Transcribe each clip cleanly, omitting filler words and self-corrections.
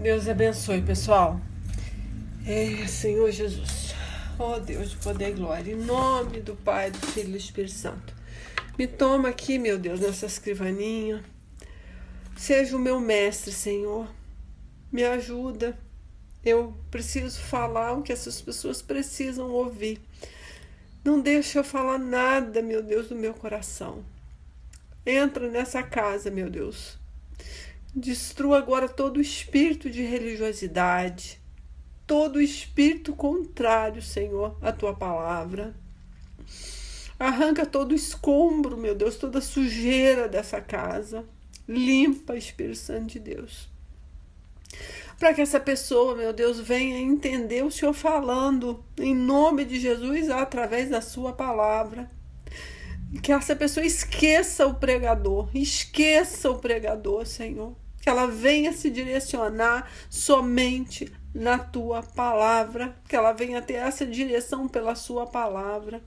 Deus abençoe, pessoal. Senhor Jesus. Oh, Deus de poder e glória. Em nome do Pai, do Filho e do Espírito Santo. Me toma aqui, meu Deus, nessa escrivaninha. Seja o meu mestre, Senhor. Me ajuda. Eu preciso falar o que essas pessoas precisam ouvir. Não deixa eu falar nada, meu Deus, do meu coração. Entra nessa casa, meu Deus. Destrua agora todo o espírito de religiosidade, todo o espírito contrário, Senhor, à tua palavra. Arranca todo o escombro, meu Deus, toda a sujeira dessa casa. Limpa, Espírito Santo de Deus. Para que essa pessoa, meu Deus, venha entender o Senhor falando em nome de Jesus através da sua palavra. Que essa pessoa esqueça o pregador, Senhor. Que ela venha se direcionar somente na tua palavra, que ela venha ter essa direção pela sua palavra.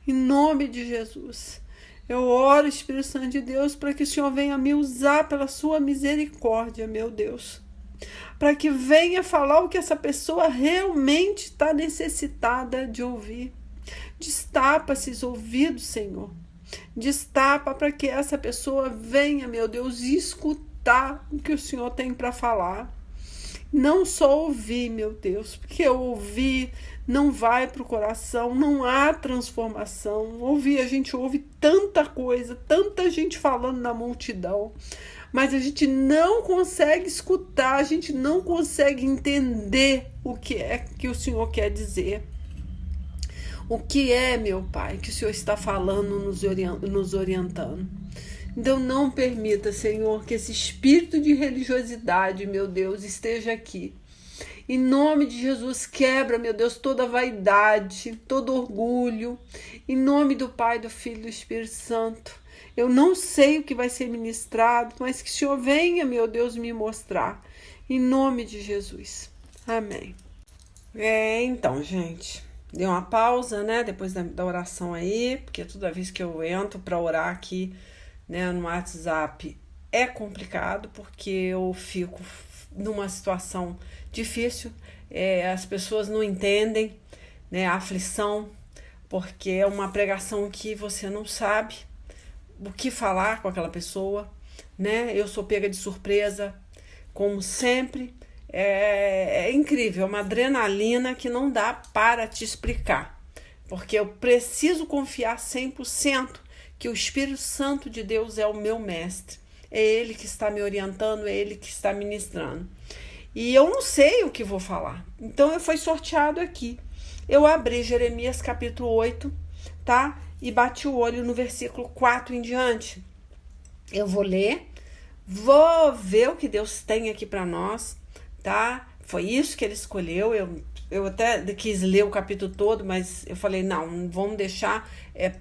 Em nome de Jesus, eu oro, Espírito Santo de Deus, para que o Senhor venha me usar pela sua misericórdia, meu Deus. Para que venha falar o que essa pessoa realmente está necessitada de ouvir. Destapa esses ouvidos, Senhor. Destapa para que essa pessoa venha, meu Deus, escutar o que o Senhor tem para falar. Não só ouvir, meu Deus, porque ouvir não vai para o coração, não há transformação. Ouvir, a gente ouve tanta coisa, tanta gente falando na multidão, mas a gente não consegue escutar, a gente não consegue entender o que é que o Senhor quer dizer. O que é, meu Pai, que o Senhor está falando, nos orientando. Então não permita, Senhor, que esse espírito de religiosidade, meu Deus, esteja aqui. Em nome de Jesus, quebra, meu Deus, toda vaidade, todo orgulho. Em nome do Pai, do Filho e do Espírito Santo. Eu não sei o que vai ser ministrado, mas que o Senhor venha, meu Deus, me mostrar. Em nome de Jesus. Amém. Então, gente, dei uma pausa, né, depois da oração aí, porque toda vez que eu entro para orar aqui, né, no WhatsApp é complicado, porque eu fico numa situação difícil, as pessoas não entendem, né, a aflição, porque é uma pregação que você não sabe o que falar com aquela pessoa, né, eu sou pega de surpresa, como sempre. É incrível, é uma adrenalina que não dá para te explicar, porque eu preciso confiar 100% que o Espírito Santo de Deus é o meu mestre, é Ele que está me orientando, é Ele que está ministrando, e eu não sei o que vou falar, então foi sorteado aqui, eu abri Jeremias capítulo 8, tá? E bati o olho no versículo 4 em diante, eu vou ler, vou ver o que Deus tem aqui para nós, tá? Foi isso que ele escolheu. Eu até quis ler o capítulo todo, mas eu falei, não, vamos deixar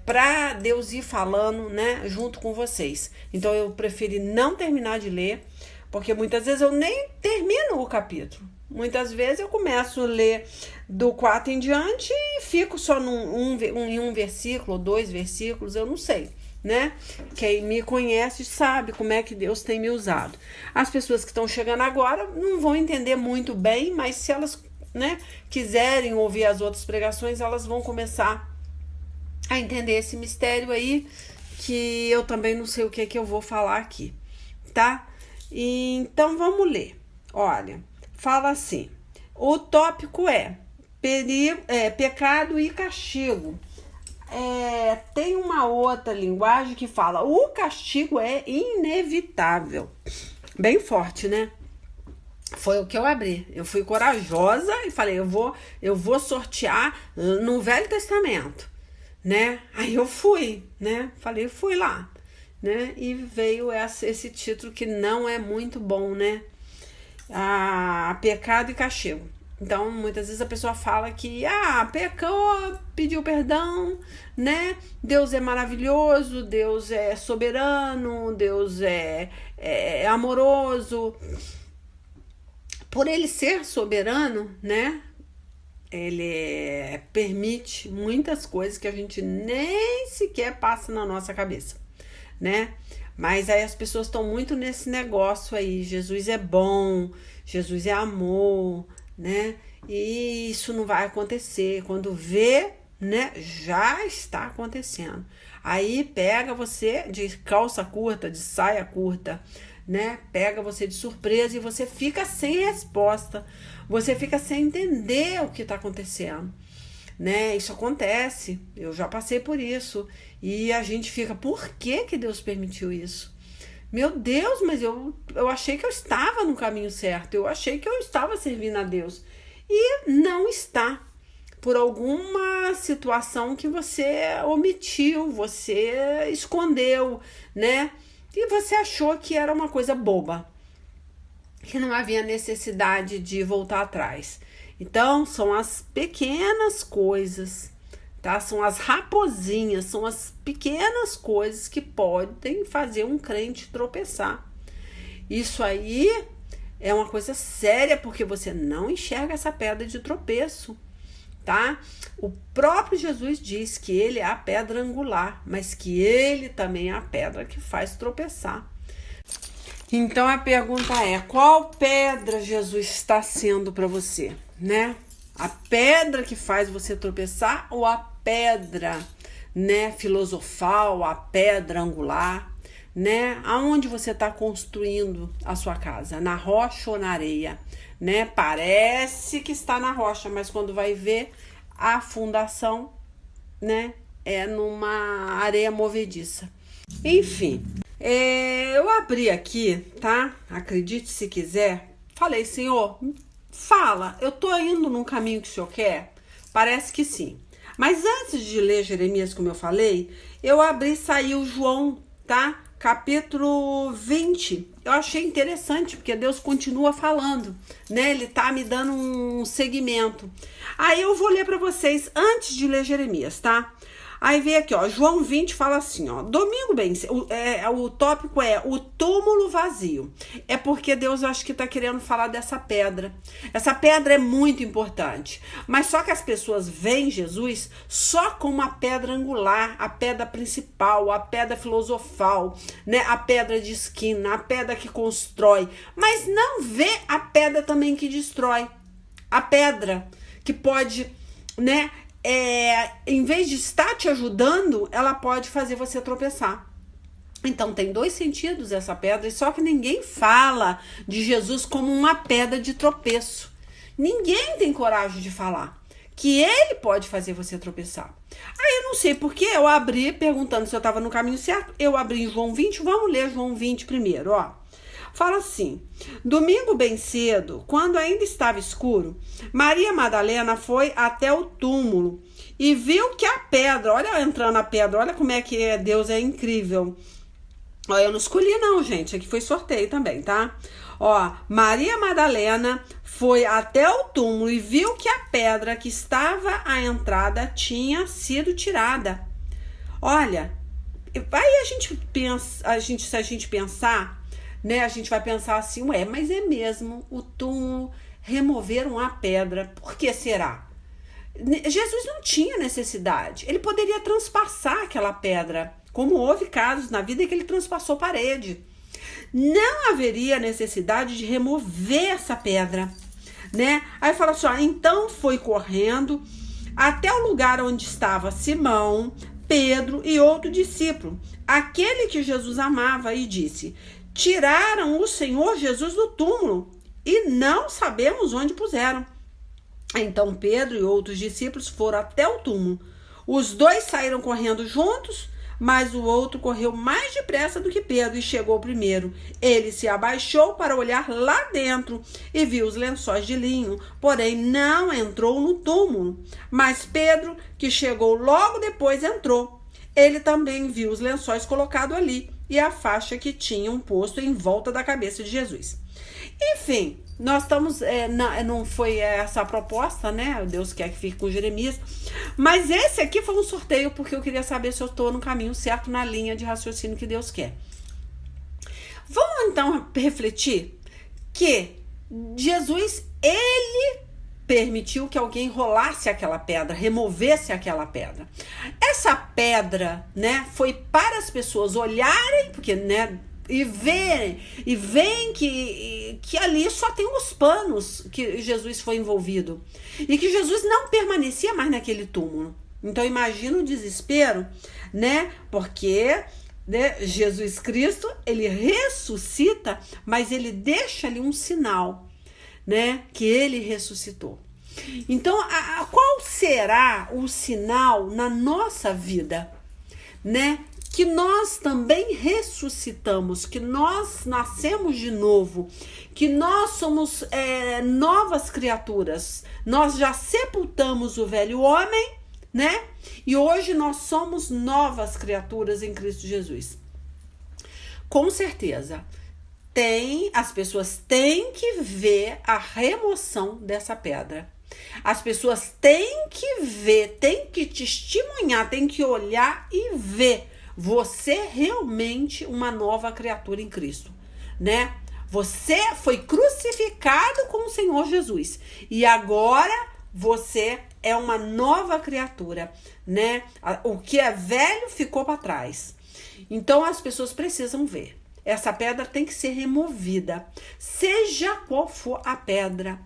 para Deus ir falando, né, junto com vocês. Então eu preferi não terminar de ler, porque muitas vezes eu nem termino o capítulo. Muitas vezes eu começo a ler do 4 em diante e fico só em um versículo, 2 versículos, eu não sei, né? Quem me conhece sabe como é que Deus tem me usado. As pessoas que estão chegando agora não vão entender muito bem, mas se elas, né, quiserem ouvir as outras pregações, elas vão começar a entender esse mistério aí, que eu também não sei o que é que eu vou falar aqui, tá? Então vamos ler. Olha, fala assim, o tópico é pecado e castigo. Tem uma outra linguagem que fala o castigo é inevitável. Bem forte, né? Foi o que eu abri. Eu fui corajosa e falei, eu vou sortear no Velho Testamento, né? Aí eu fui, né? Falei, fui lá, né? E veio esse título que não é muito bom, né? Pecado e castigo. Então, muitas vezes a pessoa fala que, pecou, pediu perdão, né? Deus é maravilhoso, Deus é soberano, Deus é amoroso. Por ele ser soberano, né? Ele permite muitas coisas que a gente nem sequer passa na nossa cabeça, né? Mas aí as pessoas estão muito nesse negócio aí, Jesus é bom, Jesus é amor, né? E isso não vai acontecer. Quando vê, né, já está acontecendo. Aí pega você de calça curta, de saia curta, né? Pega você de surpresa e você fica sem resposta. Você fica sem entender o que está acontecendo, né? Isso acontece. Eu já passei por isso. E a gente fica, por que que Deus permitiu isso? Meu Deus, mas eu achei que eu estava no caminho certo. Eu achei que eu estava servindo a Deus. E não está. Por alguma situação que você omitiu, você escondeu, né? E você achou que era uma coisa boba, que não havia necessidade de voltar atrás. Então, são as pequenas coisas, tá? São as raposinhas, são as pequenas coisas que podem fazer um crente tropeçar. Isso aí é uma coisa séria, porque você não enxerga essa pedra de tropeço, tá? O próprio Jesus diz que ele é a pedra angular, mas que ele também é a pedra que faz tropeçar. Então a pergunta é: qual pedra Jesus está sendo para você, né? A pedra que faz você tropeçar ou a pedra, né, filosofal, a pedra angular, né? Aonde você está construindo a sua casa? Na rocha ou na areia, né? Parece que está na rocha, mas quando vai ver, a fundação, né, é numa areia movediça. Enfim, eu abri aqui, tá? Acredite se quiser. Falei, Senhor, fala, eu tô indo num caminho que o Senhor quer? Parece que sim. Mas antes de ler Jeremias, como eu falei, eu abri e saiu João, tá? Capítulo 20. Eu achei interessante, porque Deus continua falando, né? Ele tá me dando um segmento. Aí eu vou ler para vocês antes de ler Jeremias, tá? Aí vem aqui, ó, João 20 fala assim, ó, domingo bem, o tópico é o túmulo vazio. É porque Deus, eu acho que tá querendo falar dessa pedra. Essa pedra é muito importante, mas só que as pessoas veem Jesus só como a pedra angular, a pedra principal, a pedra filosofal, né, a pedra de esquina, a pedra que constrói, mas não vê a pedra também que destrói. A pedra que pode, né, em vez de estar te ajudando, ela pode fazer você tropeçar. Então tem dois sentidos essa pedra, só que ninguém fala de Jesus como uma pedra de tropeço. Ninguém tem coragem de falar que ele pode fazer você tropeçar. Aí eu não sei porque eu abri perguntando se eu estava no caminho certo. Eu abri em João 20, vamos ler João 20 primeiro, ó. Fala assim: domingo bem cedo, quando ainda estava escuro, Maria Madalena foi até o túmulo e viu que a pedra, olha entrando a pedra, olha como é que Deus é incrível. Ó, eu não escolhi não, gente, aqui foi sorteio também, tá? Ó, Maria Madalena foi até o túmulo e viu que a pedra que estava à entrada tinha sido tirada. Olha, aí a gente pensa, se a gente pensar, né, a gente vai pensar assim, ué, mas é mesmo, o túmulo, removeram a pedra, por que será? Jesus não tinha necessidade, ele poderia transpassar aquela pedra, como houve casos na vida em que ele transpassou parede. Não haveria necessidade de remover essa pedra, né? Aí fala assim, ó, então foi correndo até o lugar onde estava Simão, Pedro e outro discípulo, aquele que Jesus amava, e disse: tiraram o Senhor Jesus do túmulo e não sabemos onde puseram. Então Pedro e outros discípulos foram até o túmulo. Os dois saíram correndo juntos, mas o outro correu mais depressa do que Pedro e chegou primeiro. Ele se abaixou para olhar lá dentro e viu os lençóis de linho, porém não entrou no túmulo. Mas Pedro, que chegou logo depois, entrou. Ele também viu os lençóis colocados ali e a faixa que tinham posto em volta da cabeça de Jesus. Enfim, nós estamos, não foi essa a proposta, né? Deus quer que fique com Jeremias. Mas esse aqui foi um sorteio, porque eu queria saber se eu estou no caminho certo, na linha de raciocínio que Deus quer. Vamos então refletir que Jesus, ele permitiu que alguém rolasse aquela pedra, removesse aquela pedra. Essa pedra, né, foi para as pessoas olharem, porque, né, e veem que ali só tem os panos que Jesus foi envolvido. E que Jesus não permanecia mais naquele túmulo. Então imagina o desespero, né? Porque, né, Jesus Cristo, ele ressuscita, mas ele deixa ali um sinal, né, que ele ressuscitou. Então, qual será o sinal na nossa vida, né? Que nós também ressuscitamos, que nós nascemos de novo, que nós somos novas criaturas. Nós já sepultamos o velho homem, né? E hoje nós somos novas criaturas em Cristo Jesus. Com certeza, as pessoas têm que ver a remoção dessa pedra. As pessoas têm que ver, têm que testemunhar, têm que olhar e ver você realmente uma nova criatura em Cristo, né? Você foi crucificado com o Senhor Jesus e agora você é uma nova criatura, né? O que é velho ficou para trás. Então as pessoas precisam ver. Essa pedra tem que ser removida, seja qual for a pedra,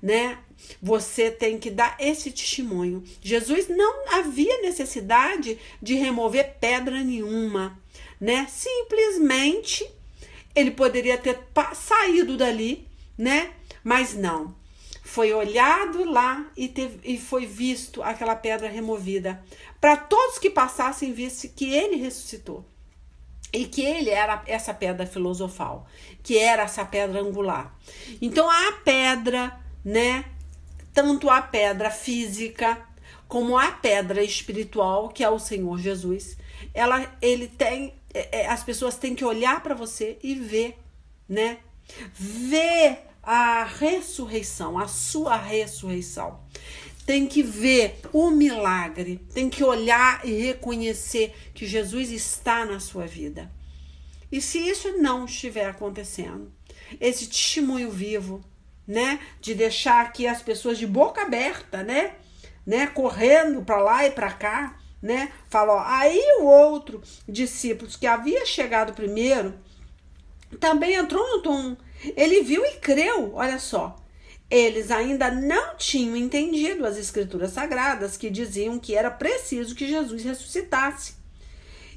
né? Você tem que dar esse testemunho. Jesus não havia necessidade de remover pedra nenhuma, né? Simplesmente ele poderia ter saído dali, né? Mas não. Foi olhado lá e foi visto aquela pedra removida. Para todos que passassem, visse que ele ressuscitou. E que ele era essa pedra filosofal, que era essa pedra angular. Então a pedra, né? Tanto a pedra física como a pedra espiritual, que é o Senhor Jesus, as pessoas têm que olhar para você e ver, né? Ver a ressurreição, a sua ressurreição. Tem que ver o milagre, tem que olhar e reconhecer que Jesus está na sua vida. E se isso não estiver acontecendo, esse testemunho vivo, né, de deixar aqui as pessoas de boca aberta, né, correndo para lá e para cá, né, falou. Aí o outro discípulo que havia chegado primeiro também entrou no túmulo. Ele viu e creu, olha só. Eles ainda não tinham entendido as escrituras sagradas que diziam que era preciso que Jesus ressuscitasse.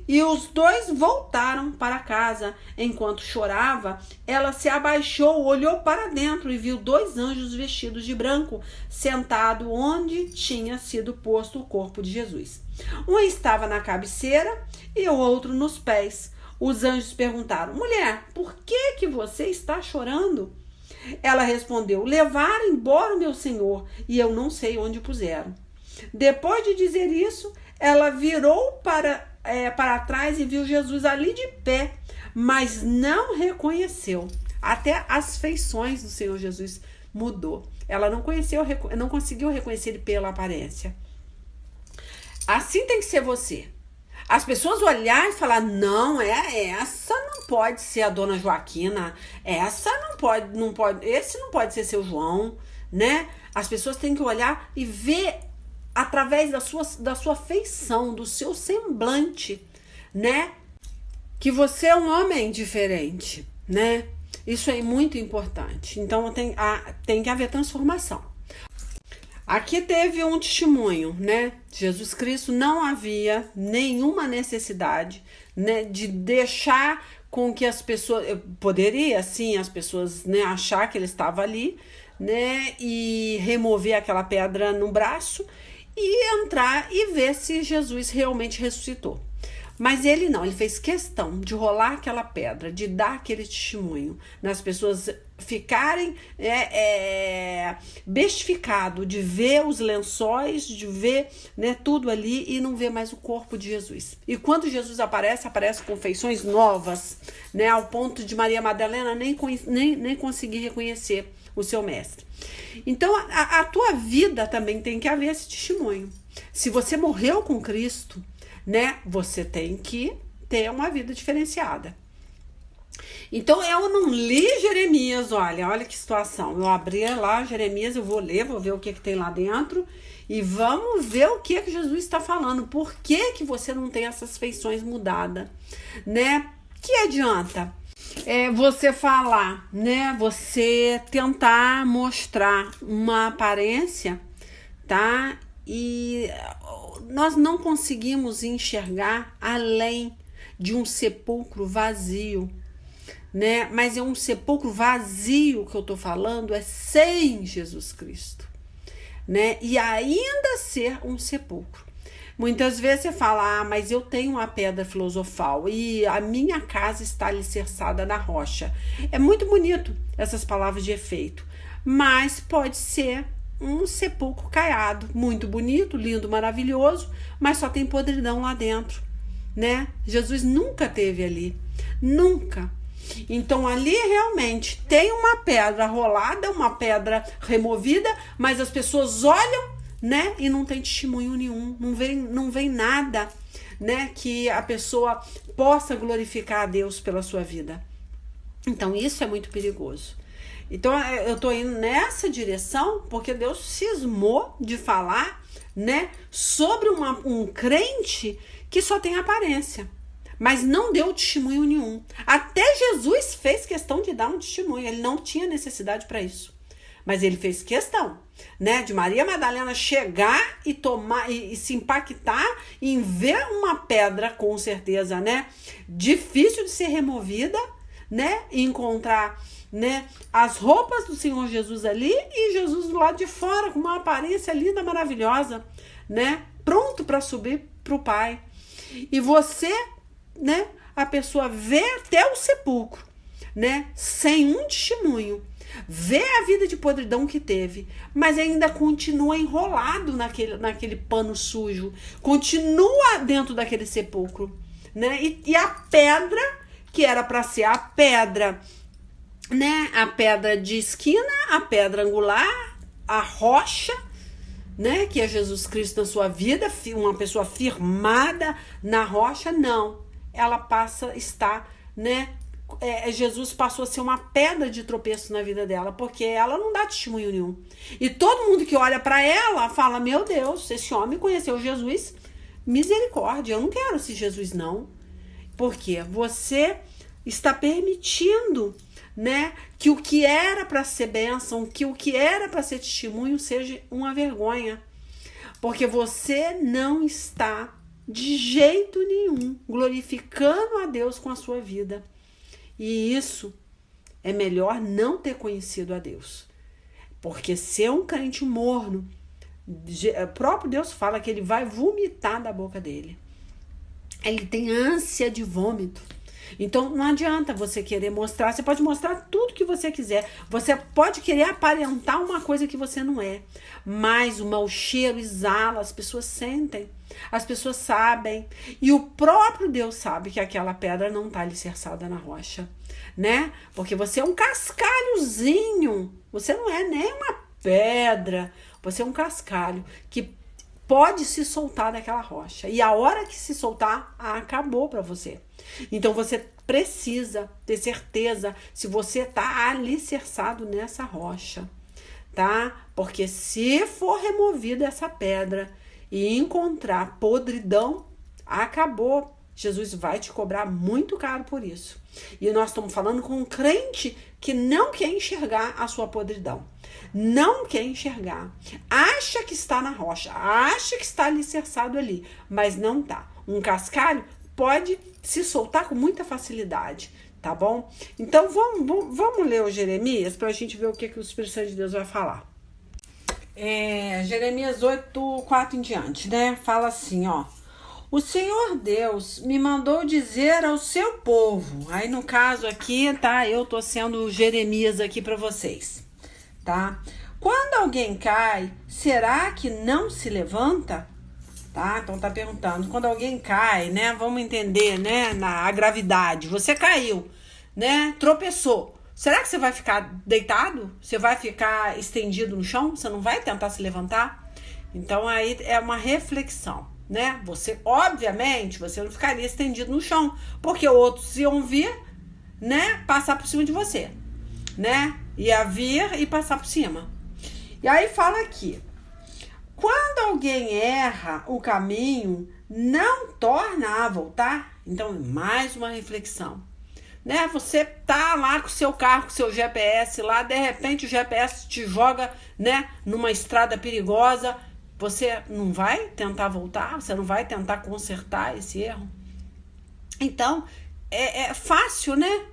E os dois voltaram para casa. Enquanto chorava, ela se abaixou, olhou para dentro e viu 2 anjos vestidos de branco, sentado onde tinha sido posto o corpo de Jesus. Um estava na cabeceira e o outro nos pés. Os anjos perguntaram: mulher, por que você está chorando? Ela respondeu: levaram embora o meu senhor e eu não sei onde o puseram. Depois de dizer isso, ela virou para trás e viu Jesus ali de pé, mas não reconheceu. Até as feições do Senhor Jesus mudou. Ela não conseguiu reconhecer ele pela aparência. Assim tem que ser você. As pessoas olharem e falar: não, essa não pode ser a dona Joaquina, essa não pode, esse não pode ser seu João, né? As pessoas têm que olhar e ver através da sua feição, do seu semblante, né? Que você é um homem diferente, né? Isso é muito importante. Então tem que haver transformação. Aqui teve um testemunho, né? Jesus Cristo não havia nenhuma necessidade, né, de deixar com que as pessoas... Poderia, sim, as pessoas, né, achar que ele estava ali, né? E remover aquela pedra no braço e entrar e ver se Jesus realmente ressuscitou. Mas ele não, ele fez questão de rolar aquela pedra, de dar aquele testemunho, nas pessoas ficarem bestificado, de ver os lençóis, de ver, né, tudo ali e não ver mais o corpo de Jesus. E quando Jesus aparece com feições novas, né, ao ponto de Maria Madalena nem conseguir reconhecer o seu mestre. Então a tua vida também tem que haver esse testemunho. Se você morreu com Cristo, né, você tem que ter uma vida diferenciada. Então eu não li Jeremias, olha que situação. Eu abri lá Jeremias, eu vou ler, vou ver o que tem lá dentro e vamos ver o que Jesus está falando. Por que você não tem essas feições mudadas, né? Que adianta você falar, né? Você tentar mostrar uma aparência, tá? E nós não conseguimos enxergar além de um sepulcro vazio, né? Mas é um sepulcro vazio que eu tô falando, é sem Jesus Cristo, né? E ainda ser um sepulcro. Muitas vezes você fala, mas eu tenho uma pedra filosofal e a minha casa está alicerçada na rocha. É muito bonito essas palavras de efeito, mas pode ser um sepulcro caiado, muito bonito, lindo, maravilhoso, mas só tem podridão lá dentro, né? Jesus nunca teve ali, nunca. Então ali realmente tem uma pedra rolada, uma pedra removida, mas as pessoas olham, né, e não tem testemunho nenhum, não vem nada, né, que a pessoa possa glorificar a Deus pela sua vida. Então isso é muito perigoso. Então eu tô indo nessa direção porque Deus cismou de falar, né, sobre um crente que só tem aparência, mas não deu testemunho nenhum. Até Jesus fez questão de dar um testemunho, ele não tinha necessidade para isso, mas ele fez questão, né, de Maria Madalena chegar e tomar e se impactar em ver uma pedra, com certeza, né, difícil de ser removida, né, e encontrar, né, as roupas do Senhor Jesus ali e Jesus do lado de fora com uma aparência linda, maravilhosa, né, pronto para subir para o Pai. E você, né, a pessoa vê até o sepulcro, né, sem um testemunho, vê a vida de podridão que teve, mas ainda continua enrolado naquele pano sujo, continua dentro daquele sepulcro, né, e a pedra que era para ser a pedra, né, a pedra de esquina, a pedra angular, a rocha, né, que é Jesus Cristo na sua vida, uma pessoa firmada na rocha, não, ela passa a estar, né, Jesus passou a ser uma pedra de tropeço na vida dela, porque ela não dá testemunho nenhum, e todo mundo que olha para ela fala, meu Deus, esse homem conheceu Jesus, misericórdia, eu não quero esse Jesus não, porque você está permitindo, né, que o que era para ser bênção, que o que era para ser testemunho seja uma vergonha, porque você não está de jeito nenhum glorificando a Deus com a sua vida, e isso é melhor não ter conhecido a Deus, porque ser um crente morno, o próprio Deus fala que ele vai vomitar da boca dele, ele tem ânsia de vômito. Então não adianta você querer mostrar, você pode mostrar tudo que você quiser, você pode querer aparentar uma coisa que você não é, mas o mau cheiro exala, as pessoas sentem, as pessoas sabem, e o próprio Deus sabe que aquela pedra não está alicerçada na rocha, né? Porque você é um cascalhozinho, você não é nem uma pedra, você é um cascalho que pode se soltar daquela rocha. E a hora que se soltar, acabou para você. Então você precisa ter certeza se você está alicerçado nessa rocha, tá? Porque se for removida essa pedra e encontrar podridão, acabou. Jesus vai te cobrar muito caro por isso. E nós estamos falando com um crente que não quer enxergar a sua podridão. Não quer enxergar. Acha que está na rocha, acha que está alicerçado ali, mas não está. Um cascalho pode se soltar com muita facilidade, tá bom? Então vamos ler o Jeremias para a gente ver o que o Espírito Santo de Deus vai falar. Jeremias 8, 4 em diante, né? Fala assim, ó. O Senhor Deus me mandou dizer ao seu povo, aí no caso aqui, tá? Eu tô sendo Jeremias aqui para vocês, tá? Quando alguém cai, será que não se levanta? Tá? Então tá perguntando, quando alguém cai, né? Vamos entender, né? A gravidade. Você caiu, né? Tropeçou. Será que você vai ficar deitado? Você vai ficar estendido no chão? Você não vai tentar se levantar? Então aí é uma reflexão, né? Você, obviamente, você não ficaria estendido no chão, porque outros iam vir, né, passar por cima de você, né? Ia vir e passar por cima. E aí fala aqui: quando alguém erra o caminho, não torna a voltar. Então, mais uma reflexão, né? Você tá lá com o seu carro, com o seu GPS lá, de repente o GPS te joga, né, numa estrada perigosa. Você não vai tentar voltar? Você não vai tentar consertar esse erro? Então, é fácil, né?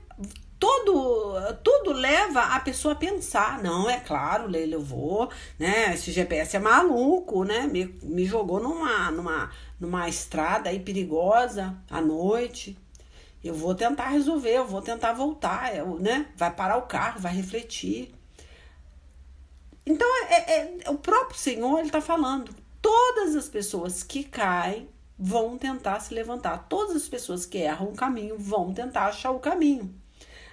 Tudo leva a pessoa a pensar. Não, é claro, Leila, eu vou, né? Esse GPS é maluco, né? Me jogou numa estrada aí perigosa à noite. Eu vou tentar resolver, eu vou tentar voltar, né? Vai parar o carro, vai refletir. Então, o próprio Senhor, ele está falando. Todas as pessoas que caem vão tentar se levantar. Todas as pessoas que erram o caminho vão tentar achar o caminho,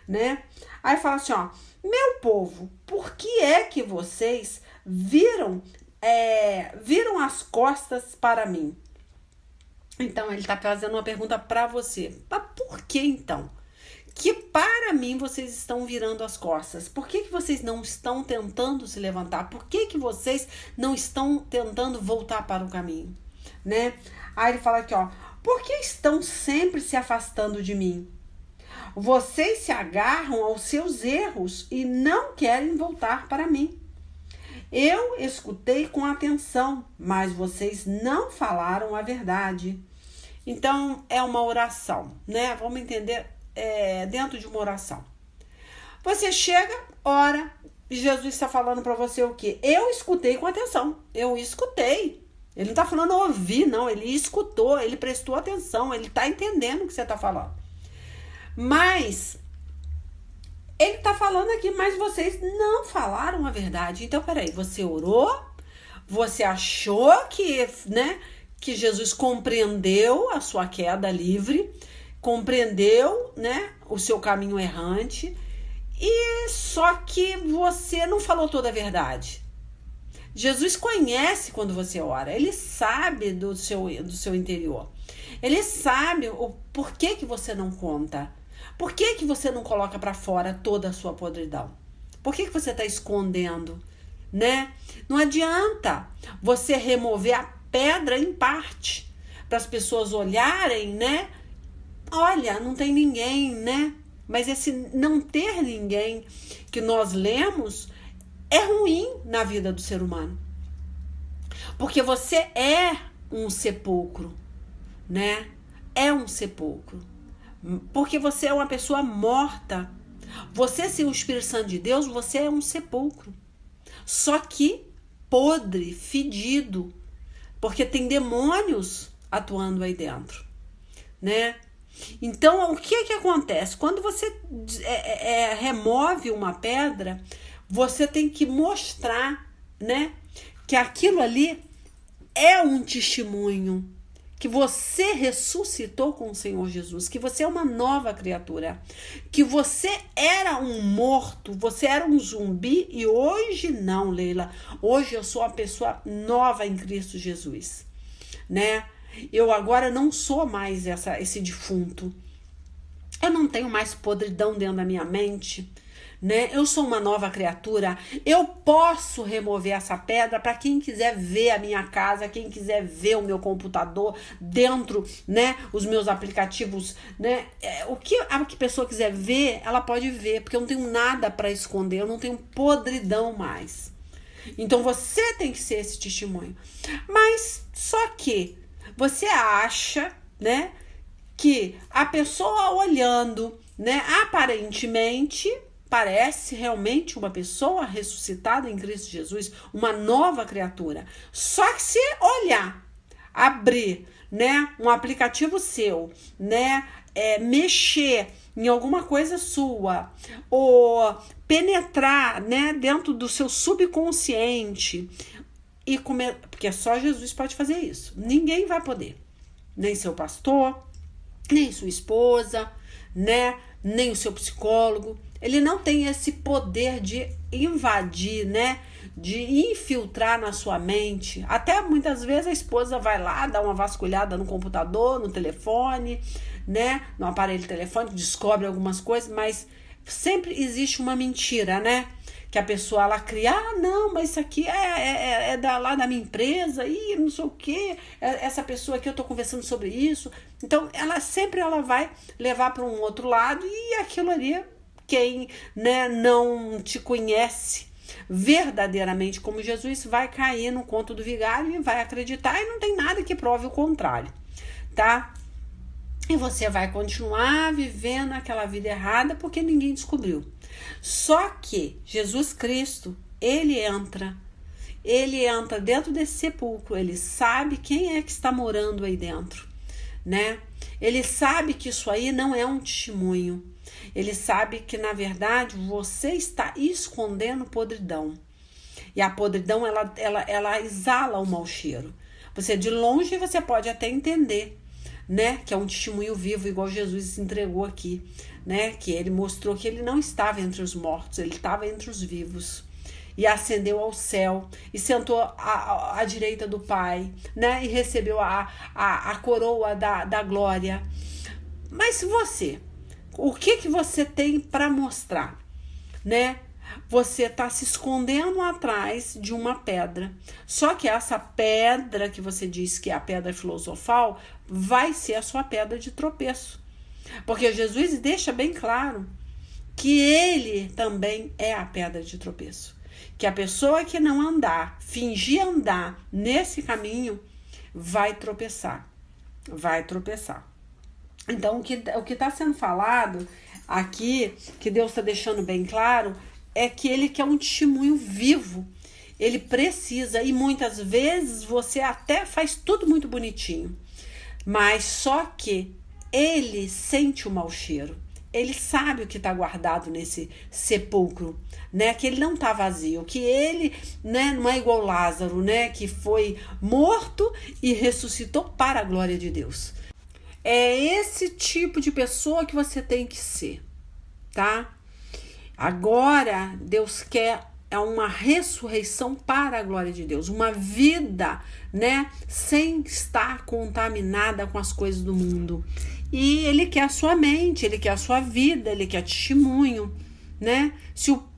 né? Aí fala assim, ó: meu povo, por que é que vocês viram as costas para mim? Então, ele está fazendo uma pergunta para você. Mas por que então? Que para mim vocês estão virando as costas? Por que vocês não estão tentando se levantar? Por que vocês não estão tentando voltar para o caminho, né? Aí ele fala aqui, ó: por que estão sempre se afastando de mim? Vocês se agarram aos seus erros e não querem voltar para mim. Eu escutei com atenção, mas vocês não falaram a verdade. Então, é uma oração, né? Vamos entender dentro de uma oração. Você chega, ora, e Jesus está falando para você o quê? Eu escutei com atenção. Eu escutei. Ele não está falando ouvir, não. Ele escutou, ele prestou atenção, ele está entendendo o que você está falando. Mas ele está falando aqui, mas vocês não falaram a verdade. Então, peraí, você orou, você achou que, né, que Jesus compreendeu a sua queda livre, compreendeu, né, o seu caminho errante, e só que você não falou toda a verdade. Jesus conhece quando você ora, ele sabe do seu interior, ele sabe o porquê que você não conta, por que você não coloca para fora toda a sua podridão, por que você está escondendo, né? Não adianta você remover a pedra em parte para as pessoas olharem, né? Olha, não tem ninguém, né? Mas esse não ter ninguém que nós lemos é ruim na vida do ser humano. Porque você é um sepulcro, né? É um sepulcro. Porque você é uma pessoa morta. Você, sem o Espírito Santo de Deus, você é um sepulcro. Só que podre, fedido. Porque tem demônios atuando aí dentro, né? Então, o que acontece? Quando você remove uma pedra, você tem que mostrar, né, que aquilo ali é um testemunho, que você ressuscitou com o Senhor Jesus, que você é uma nova criatura, que você era um morto, você era um zumbi e hoje não, Leila. Hoje eu sou uma pessoa nova em Cristo Jesus, né? Eu agora não sou mais esse defunto. Eu não tenho mais podridão dentro da minha mente, né? Eu sou uma nova criatura. Eu posso remover essa pedra para quem quiser ver a minha casa, quem quiser ver o meu computador dentro, né? Os meus aplicativos, né? O que a pessoa quiser ver, ela pode ver, porque eu não tenho nada para esconder, eu não tenho podridão mais. Então você tem que ser esse testemunho. Mas só que você acha, né, que a pessoa olhando, né, aparentemente parece realmente uma pessoa ressuscitada em Cristo Jesus, uma nova criatura. Só que se olhar, abrir, né, um aplicativo seu, né, mexer em alguma coisa sua, ou penetrar, né, dentro do seu subconsciente e comer, porque só Jesus pode fazer isso. Ninguém vai poder. Nem seu pastor, nem sua esposa, né? Nem o seu psicólogo. Ele não tem esse poder de invadir, né? De infiltrar na sua mente. Até muitas vezes a esposa vai lá, dá uma vasculhada no computador, no telefone, né? No aparelho telefônico, descobre algumas coisas, mas sempre existe uma mentira, né? Que a pessoa ela cria, não, mas isso aqui é lá da minha empresa, e não sei o que, essa pessoa aqui eu tô conversando sobre isso. Então, ela vai levar para um outro lado, e aquilo ali, quem, né, não te conhece verdadeiramente como Jesus, vai cair no conto do vigário e vai acreditar, e não tem nada que prove o contrário, tá? E você vai continuar vivendo aquela vida errada porque ninguém descobriu. Só que Jesus Cristo, ele entra dentro desse sepulcro, ele sabe quem é que está morando aí dentro, né? Ele sabe que isso aí não é um testemunho. Ele sabe que, na verdade, você está escondendo podridão. E a podridão, ela exala o mau cheiro. Você, de longe, você pode até entender, né, que é um testemunho vivo, igual Jesus se entregou aqui, né, que ele mostrou que ele não estava entre os mortos, ele estava entre os vivos, e ascendeu ao céu, e sentou à direita do Pai, né, e recebeu a coroa da glória. Mas você, o que você tem para mostrar, né? Você está se escondendo atrás de uma pedra. Só que essa pedra que você diz que é a pedra filosofal vai ser a sua pedra de tropeço. Porque Jesus deixa bem claro que ele também é a pedra de tropeço. Que a pessoa que não andar, fingir andar nesse caminho, vai tropeçar. Vai tropeçar. Então, o que está sendo falado aqui, que Deus está deixando bem claro, é que ele quer um testemunho vivo. Ele precisa, e muitas vezes você até faz tudo muito bonitinho, mas só que ele sente o mau cheiro. Ele sabe o que está guardado nesse sepulcro, né? Que ele não está vazio, que ele, né, não é igual Lázaro, né? Que foi morto e ressuscitou para a glória de Deus. É esse tipo de pessoa que você tem que ser, tá? Agora, Deus quer uma ressurreição para a glória de Deus, uma vida, né, sem estar contaminada com as coisas do mundo. E ele quer a sua mente, ele quer a sua vida, ele quer testemunho, né?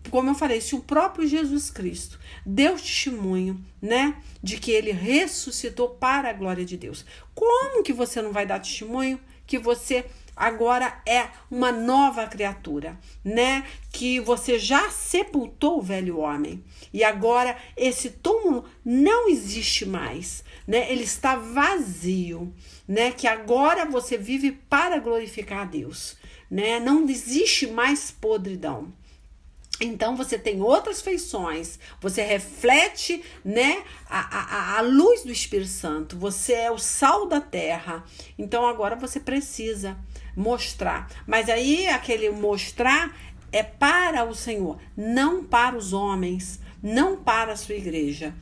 Como eu falei, se o próprio Jesus Cristo deu testemunho, né, de que ele ressuscitou para a glória de Deus, como que você não vai dar testemunho que você agora é uma nova criatura, né? Que você já sepultou o velho homem e agora esse túmulo não existe mais, né? Ele está vazio, né? Que agora você vive para glorificar a Deus, né? Não existe mais podridão. Então você tem outras feições, você reflete, né, a luz do Espírito Santo, você é o sal da terra. Então agora você precisa mostrar, mas aí aquele mostrar é para o Senhor, não para os homens, não para a sua igreja.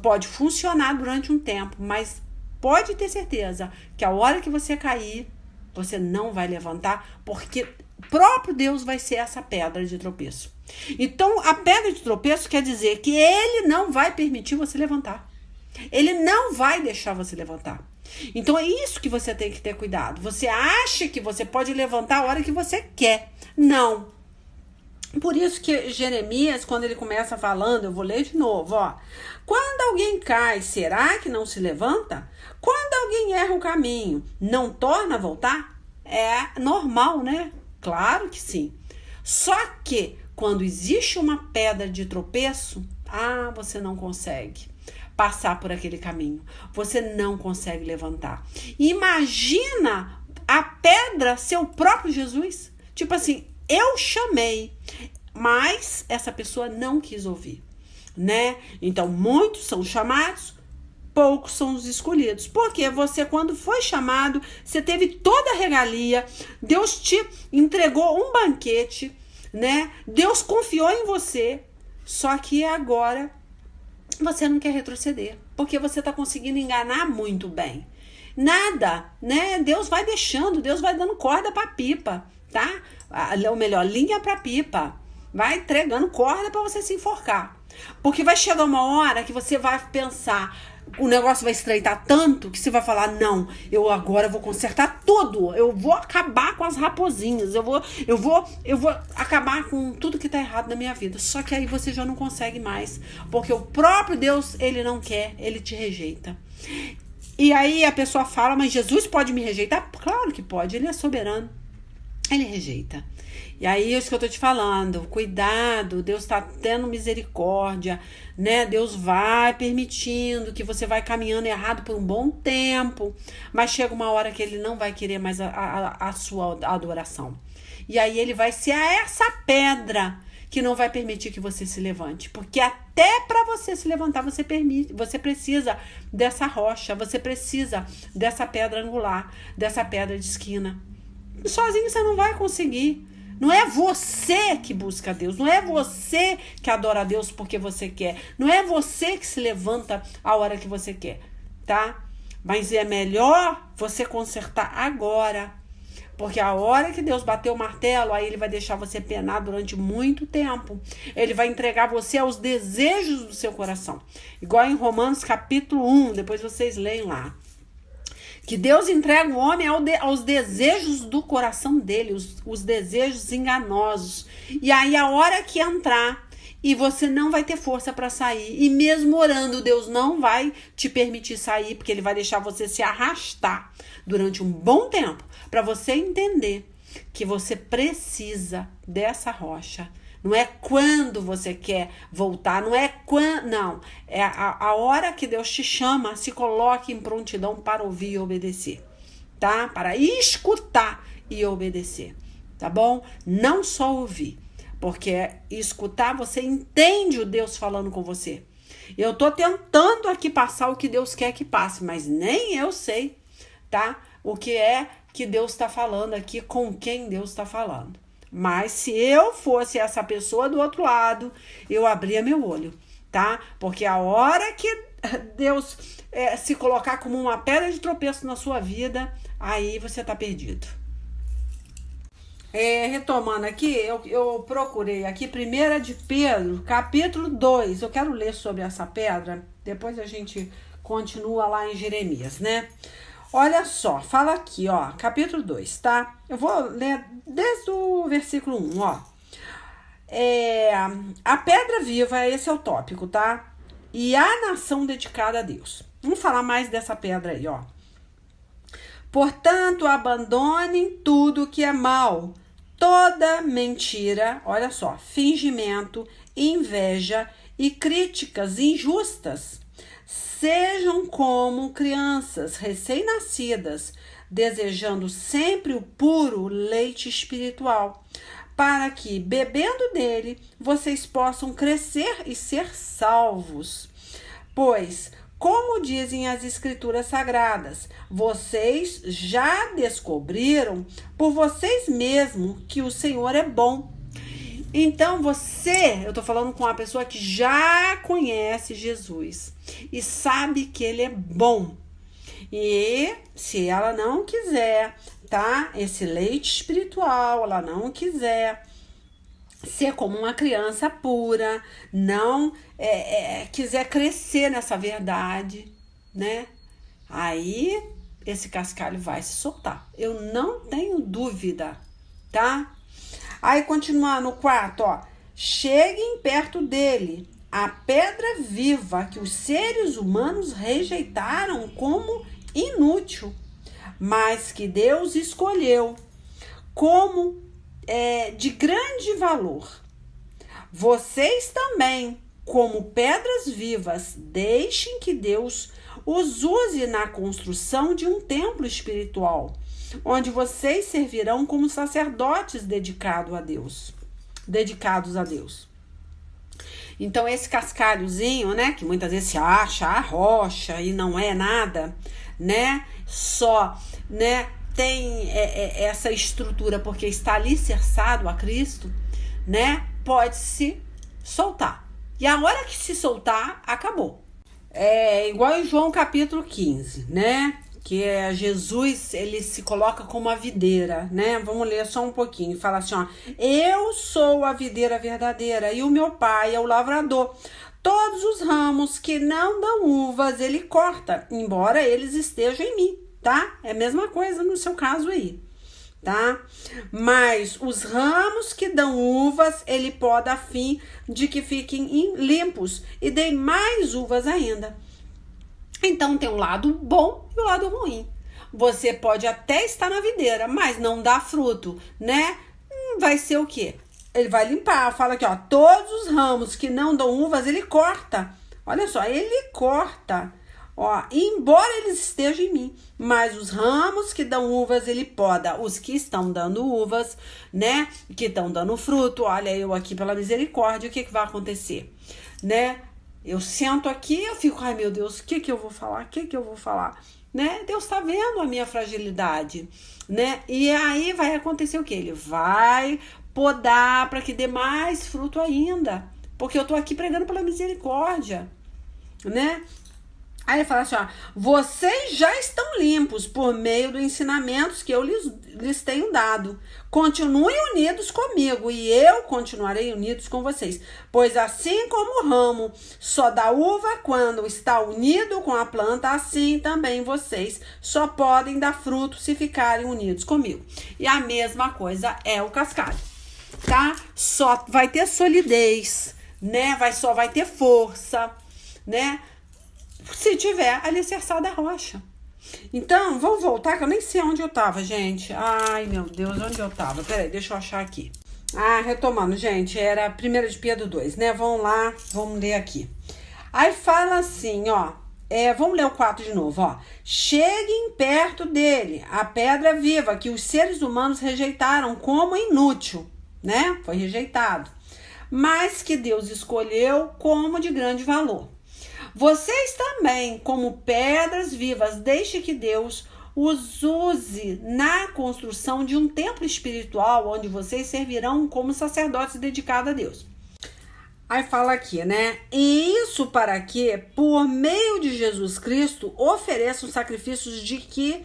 Pode funcionar durante um tempo, mas pode ter certeza que a hora que você cair, você não vai levantar, porque o próprio Deus vai ser essa pedra de tropeço. Então, a pedra de tropeço quer dizer que ele não vai permitir você levantar. Ele não vai deixar você levantar. Então, é isso que você tem que ter cuidado. Você acha que você pode levantar a hora que você quer. Não. Por isso que Jeremias, quando ele começa falando, eu vou ler de novo, ó. Quando alguém cai, será que não se levanta? Quando alguém erra o caminho, não torna a voltar? É normal, né? Claro que sim. Só que quando existe uma pedra de tropeço, você não consegue passar por aquele caminho. Você não consegue levantar. Imagina a pedra ser o próprio Jesus. Tipo assim, eu chamei, mas essa pessoa não quis ouvir, né? Então, muitos são chamados, poucos são os escolhidos. Porque você, quando foi chamado, você teve toda a regalia, Deus te entregou um banquete, né? Deus confiou em você, só que agora você não quer retroceder, porque você está conseguindo enganar muito bem. Nada, né? Deus vai deixando, Deus vai dando corda para pipa, tá? Ou melhor, linha pra pipa. Vai entregando corda para você se enforcar. Porque vai chegar uma hora que você vai pensar, o negócio vai estreitar tanto que você vai falar, não, eu agora vou consertar tudo. Eu vou acabar com as raposinhas. Eu vou acabar com tudo que tá errado na minha vida. Só que aí você já não consegue mais. Porque o próprio Deus, ele não quer, ele te rejeita. E aí a pessoa fala, mas Jesus pode me rejeitar? Claro que pode, ele é soberano. Ele rejeita. E aí é isso que eu tô te falando, cuidado, Deus tá tendo misericórdia, né? Deus vai permitindo que você vai caminhando errado por um bom tempo, mas chega uma hora que ele não vai querer mais a sua adoração. E aí ele vai ser essa pedra que não vai permitir que você se levante, porque até para você se levantar você precisa dessa rocha, você precisa dessa pedra angular, dessa pedra de esquina. Sozinho você não vai conseguir. Não é você que busca Deus, não é você que adora a Deus porque você quer, não é você que se levanta a hora que você quer, tá? Mas é melhor você consertar agora, porque a hora que Deus bater o martelo, aí ele vai deixar você penar durante muito tempo. Ele vai entregar você aos desejos do seu coração. Igual em Romanos capítulo 1, depois vocês leem lá. Que Deus entrega o homem aos desejos do coração dele, os desejos enganosos. E aí a hora que entrar e você não vai ter força para sair. E mesmo orando, Deus não vai te permitir sair, porque ele vai deixar você se arrastar durante um bom tempo para você entender que você precisa dessa rocha. Não é quando você quer voltar, não é quando, não. É a hora que Deus te chama, se coloque em prontidão para ouvir e obedecer, tá? Para escutar e obedecer, tá bom? Não só ouvir, porque escutar você entende o Deus falando com você. Eu tô tentando aqui passar o que Deus quer que passe, mas nem eu sei, tá? O que é que Deus está falando aqui, com quem Deus está falando. Mas se eu fosse essa pessoa do outro lado, eu abria meu olho, tá? Porque a hora que Deus se colocar como uma pedra de tropeço na sua vida, aí você tá perdido. Retomando aqui, eu procurei aqui 1 de Pedro, capítulo 2. Eu quero ler sobre essa pedra, depois a gente continua lá em Jeremias, né? Olha só, fala aqui, ó, capítulo 2, tá? Eu vou ler desde o versículo 1, ó. A pedra viva, esse é o tópico, tá? E a nação dedicada a Deus. Vamos falar mais dessa pedra aí, ó. Portanto, abandonem tudo que é mal, toda mentira, olha só, fingimento, inveja e críticas injustas. Sejam como crianças recém-nascidas, desejando sempre o puro leite espiritual, para que, bebendo dele, vocês possam crescer e ser salvos. Pois, como dizem as Escrituras Sagradas, vocês já descobriram por vocês mesmos que o Senhor é bom. Então eu tô falando com uma pessoa que já conhece Jesus e sabe que ele é bom. E se ela não quiser, tá? Esse leite espiritual, ela não quiser ser como uma criança pura, não quiser crescer nessa verdade, né? Aí esse cascalho vai se soltar. Eu não tenho dúvida, tá? Aí continua no 4, ó. Cheguem perto dele, a pedra viva que os seres humanos rejeitaram como inútil, mas que Deus escolheu como de grande valor. Vocês também, como pedras vivas, deixem que Deus os use na construção de um templo espiritual, onde vocês servirão como sacerdotes dedicados a Deus. Então, esse cascalhozinho, né, que muitas vezes se acha a rocha e não é nada, né, só, né, tem essa estrutura porque está alicerçado a Cristo, né, pode se soltar. E a hora que se soltar, acabou. É igual em João capítulo 15, né, que é Jesus, ele se coloca como a videira, né? Vamos ler só um pouquinho. Fala assim, ó: eu sou a videira verdadeira e o meu pai é o lavrador. Todos os ramos que não dão uvas, ele corta, embora eles estejam em mim, tá? É a mesma coisa no seu caso aí, tá? Mas os ramos que dão uvas, ele poda a fim de que fiquem limpos e deem mais uvas ainda. Então tem um lado bom e o lado ruim. Você pode até estar na videira, mas não dá fruto, né? Vai ser o quê? Ele vai limpar, fala aqui, ó, todos os ramos que não dão uvas, ele corta. Olha só, ele corta. Ó, embora eles estejam em mim, mas os ramos que dão uvas, ele poda. Os que estão dando uvas, né? Que estão dando fruto, olha, eu aqui pela misericórdia, o que vai acontecer? Né? Eu sento aqui, eu fico, ai meu Deus, o que eu vou falar? O que eu vou falar? Né? Deus tá vendo a minha fragilidade, né? E aí vai acontecer o quê? Ele vai podar para que dê mais fruto ainda, porque eu tô aqui pregando pela misericórdia, né? Aí ele fala assim, ó, vocês já estão limpos por meio dos ensinamentos que eu lhes tenho dado. Continuem unidos comigo e eu continuarei unidos com vocês. Pois assim como o ramo só dá uva quando está unido com a planta, assim também vocês só podem dar fruto se ficarem unidos comigo. E a mesma coisa é o cascalho, tá? Só vai ter solidez, né? Só vai ter força, né? Se tiver alicerçada a rocha. Então, vamos voltar, que eu nem sei onde eu tava, gente. Ai, meu Deus, onde eu tava? Peraí, deixa eu achar aqui. Retomando, gente, era 1 de Pedro 2, né? Vamos lá, vamos ler aqui. Aí fala assim, ó. Vamos ler o 4 de novo, ó. Cheguem perto dele, a pedra viva que os seres humanos rejeitaram como inútil, né? Foi rejeitado. Mas que Deus escolheu como de grande valor. Vocês também, como pedras vivas, deixe que Deus os use na construção de um templo espiritual, onde vocês servirão como sacerdotes dedicados a Deus. Aí fala aqui, né? E isso para que, por meio de Jesus Cristo, ofereçam sacrifícios de que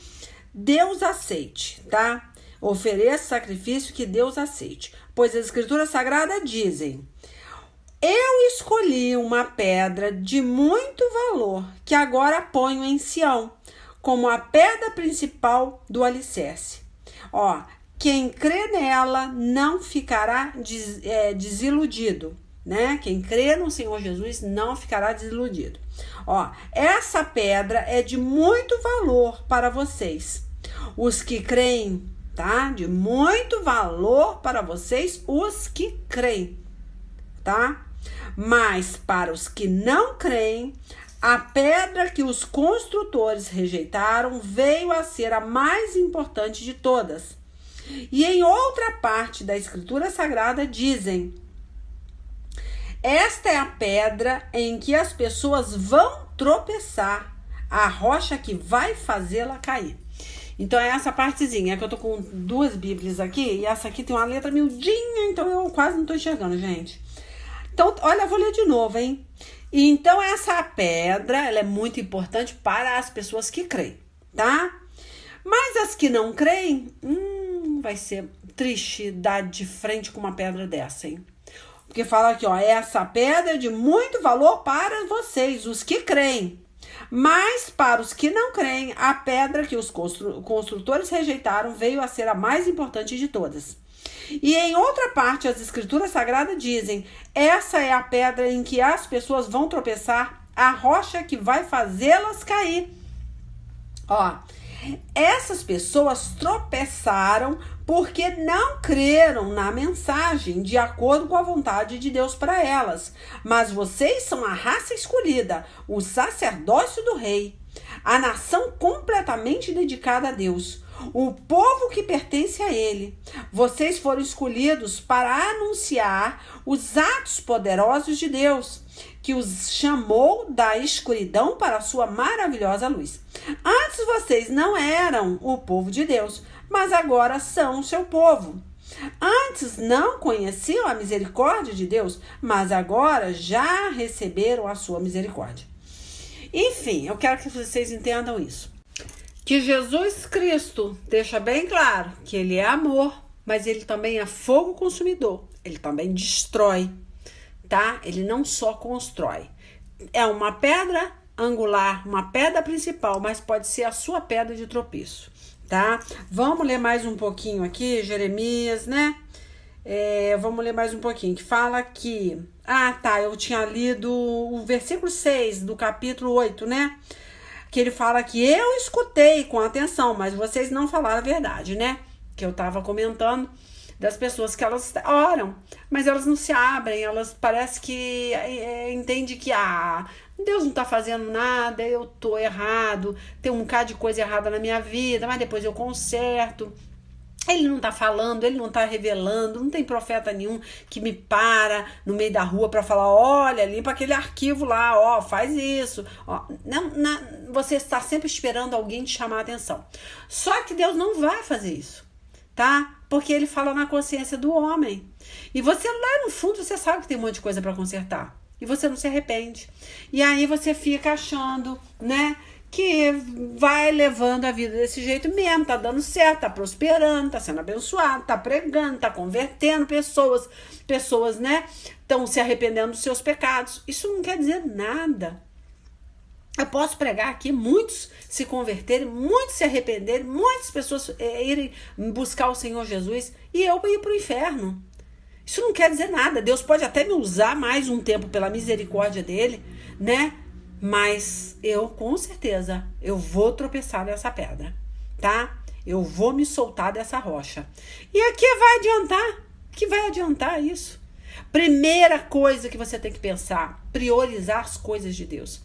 Deus aceite, tá? Ofereça sacrifício que Deus aceite. Pois as Escrituras Sagradas dizem: eu escolhi uma pedra de muito valor, que agora ponho em Sião, como a pedra principal do alicerce. Ó, quem crê nela não ficará desiludido, né? Quem crê no Senhor Jesus não ficará desiludido. Ó, essa pedra é de muito valor para vocês. Os que creem, tá? De muito valor para vocês, os que creem, tá? Mas para os que não creem, a pedra que os construtores rejeitaram veio a ser a mais importante de todas. E em outra parte da Escritura Sagrada dizem: esta é a pedra em que as pessoas vão tropeçar, a rocha que vai fazê-la cair. Então é essa partezinha, que eu tô com duas bíblias aqui, e essa aqui tem uma letra miudinha, então eu quase não tô enxergando, gente. Então, olha, eu vou ler de novo, hein? Então, essa pedra, ela é muito importante para as pessoas que creem, tá? Mas as que não creem, vai ser triste dar de frente com uma pedra dessa, hein? Porque fala aqui, ó, essa pedra é de muito valor para vocês, os que creem. Mas para os que não creem, a pedra que os construtores rejeitaram veio a ser a mais importante de todas. E em outra parte, as Escrituras Sagradas dizem: essa é a pedra em que as pessoas vão tropeçar, a rocha que vai fazê-las cair. Ó, essas pessoas tropeçaram porque não creram na mensagem de acordo com a vontade de Deus para elas. Mas vocês são a raça escolhida, o sacerdócio do rei, a nação completamente dedicada a Deus, o povo que pertence a ele. Vocês foram escolhidos para anunciar os atos poderosos de Deus, que os chamou da escuridão para a sua maravilhosa luz. Antes vocês não eram o povo de Deus, mas agora são o seu povo. Antes não conheciam a misericórdia de Deus, mas agora já receberam a sua misericórdia. Enfim, eu quero que vocês entendam isso. Que Jesus Cristo deixa bem claro que ele é amor, mas ele também é fogo consumidor. Ele também destrói, tá? Ele não só constrói. É uma pedra angular, uma pedra principal, mas pode ser a sua pedra de tropeço, tá? Vamos ler mais um pouquinho aqui, Jeremias, né? Vamos ler mais um pouquinho, que fala que... eu tinha lido o versículo 6 do capítulo 8, né? Que ele fala que eu escutei com atenção, mas vocês não falaram a verdade, né? Que eu tava comentando das pessoas que elas oram, mas elas não se abrem, elas parece que entende que Deus não tá fazendo nada, eu tô errado, tem um bocado de coisa errada na minha vida, mas depois eu conserto. Ele não tá falando, ele não tá revelando, não tem profeta nenhum que me para no meio da rua para falar, olha, limpa aquele arquivo lá, ó, faz isso. Ó. Você está sempre esperando alguém te chamar a atenção. Só que Deus não vai fazer isso, tá? Porque ele fala na consciência do homem. E você lá no fundo, você sabe que tem um monte de coisa para consertar. E você não se arrepende. E aí você fica achando, né, que vai levando a vida desse jeito mesmo, tá dando certo, tá prosperando, tá sendo abençoado, tá pregando, tá convertendo pessoas, né, estão se arrependendo dos seus pecados. Isso não quer dizer nada. Eu posso pregar aqui, muitos se converterem, muitos se arrependerem, muitas pessoas irem buscar o Senhor Jesus e eu ir pro inferno. Isso não quer dizer nada. Deus pode até me usar mais um tempo pela misericórdia dele, né? Mas eu, com certeza, eu vou tropeçar nessa pedra, tá? Eu vou me soltar dessa rocha. E aqui vai adiantar? Que vai adiantar isso? Primeira coisa que você tem que pensar, priorizar as coisas de Deus,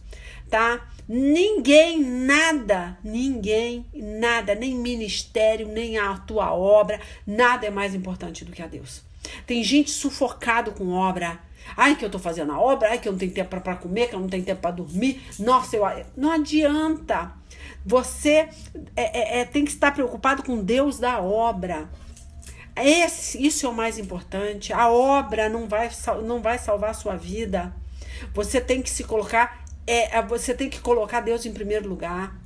tá? Ninguém, nada, nem ministério, nem a tua obra, nada é mais importante do que a Deus. Tem gente sufocado com obra. Ai, que eu tô fazendo a obra, ai, que eu não tenho tempo para comer, que eu não tenho tempo para dormir. Nossa, não adianta. Você tem que estar preocupado com Deus da obra. Isso é o mais importante. A obra não vai salvar a sua vida. Você tem que você tem que colocar Deus em primeiro lugar.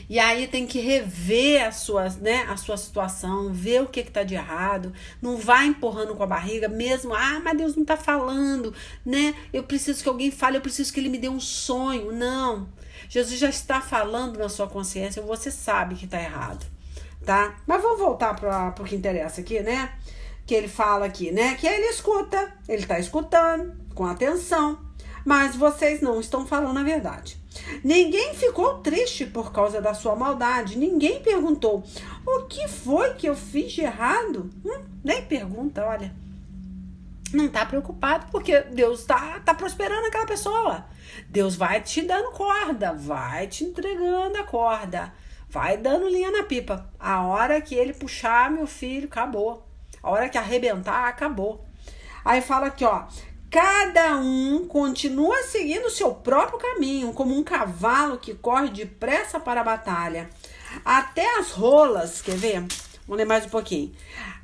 E aí tem que rever a sua situação, ver o que tá de errado. Não vai empurrando com a barriga mesmo. Mas Deus não tá falando, né? Eu preciso que alguém fale, eu preciso que ele me dê um sonho. Não. Jesus já está falando na sua consciência, você sabe que tá errado, tá? Mas vamos voltar para o que interessa aqui, né? Que ele fala aqui, né? Que ele escuta, ele tá escutando com atenção, mas vocês não estão falando a verdade. Ninguém ficou triste por causa da sua maldade. Ninguém perguntou, o que foi que eu fiz de errado? Nem pergunta, olha. Não tá preocupado, porque Deus tá prosperando aquela pessoa. Deus vai te dando corda, vai te entregando a corda, vai dando linha na pipa. A hora que ele puxar, meu filho, acabou. A hora que arrebentar, acabou. Aí fala aqui, ó. Cada um continua seguindo o seu próprio caminho, como um cavalo que corre depressa para a batalha. Até as rolas, quer ver? Vamos ler mais um pouquinho.